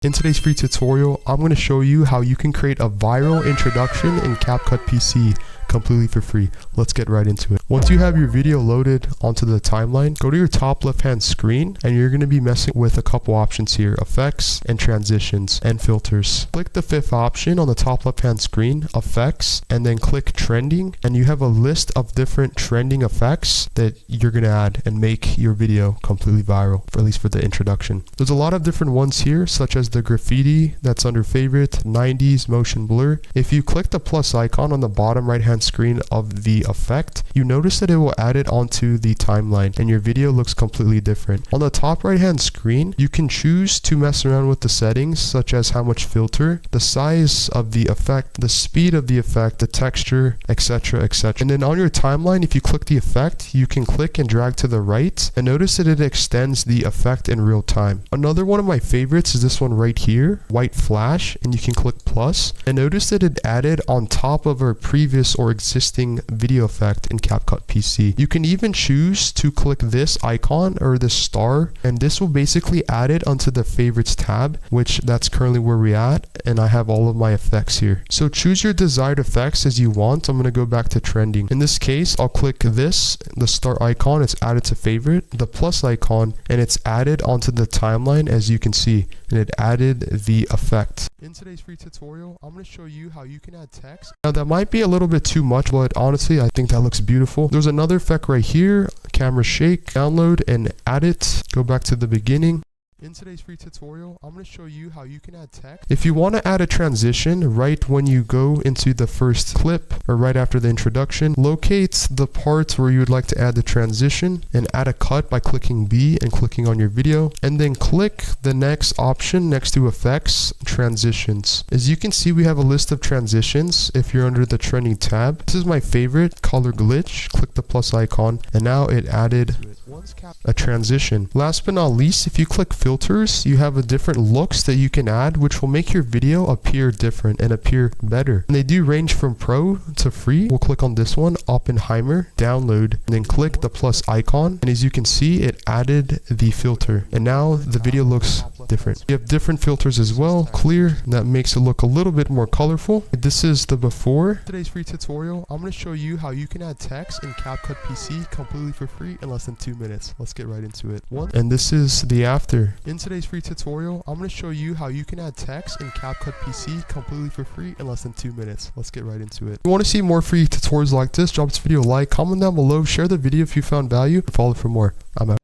In today's free tutorial, I'm going to show you how you can create a viral introduction in Capcut PC completely for free. Let's get right into it. Once you have your video loaded onto the timeline, go to your top left hand screen and you're going to be messing with a couple options here: effects and transitions and filters. Click the fifth option on the top left hand screen, effects, and then click trending, and you have a list of different trending effects that you're going to add and make your video completely viral, for at least for the introduction. There's a lot of different ones here, such as the graffiti that's under favorite, 90s motion blur. If you click the plus icon on the bottom right hand screen of the effect, you notice that it will add it onto the timeline and your video looks completely different. On the top right hand screen, you can choose to mess around with the settings, such as how much filter, the size of the effect, the speed of the effect, the texture, etc, etc. And then on your timeline, if you click the effect, you can click and drag to the right and notice that it extends the effect in real time. Another one of my favorites is this one right here, white flash, and you can click plus and notice that it added on top of our previous or existing video effect in Capcut PC. You can even choose to click this icon or this star, and this will basically add it onto the favorites tab, which that's currently where we're at, and I have all of my effects here. So choose your desired effects as you want. I'm going to go back to trending. In this case, I'll click this, the star icon, it's added to favorite, the plus icon, and it's added onto the timeline as you can see, and it added the effect. In today's free tutorial, I'm going to show you how you can add text. Now that might be a little bit too much, but honestly I think that looks beautiful. There's another effect right here, camera shake. Download and add it. Go back to the beginning. In today's free tutorial, I'm going to show you how you can add text. If you want to add a transition right when you go into the first clip or right after the introduction, locate the part where you would like to add the transition and add a cut by clicking B and clicking on your video, and then click the next option next to effects, transitions. As you can see, we have a list of transitions if you're under the trending tab. This is my favorite, color glitch. Click the plus icon and now it added a transition. Last but not least, if you click filters, you have a different looks that you can add, which will make your video appear different and appear better. And they do range from pro to free. We'll click on this one, Oppenheimer, download, and then click the plus icon. And as you can see, it added the filter. And now the video looks different. You have different filters as well, clear, and that makes it look a little bit more colorful. This is the before. Today's free tutorial, I'm going to show you how you can add text in Capcut PC completely for free in less than 2 minutes. Let's get right into it. And this is the after. In today's free tutorial, I'm going to show you how you can add text in Capcut PC completely for free in less than 2 minutes. Let's get right into it. If you want to see more free tutorials like this, drop this video a like, comment down below, share the video if you found value, and follow for more. I'm out.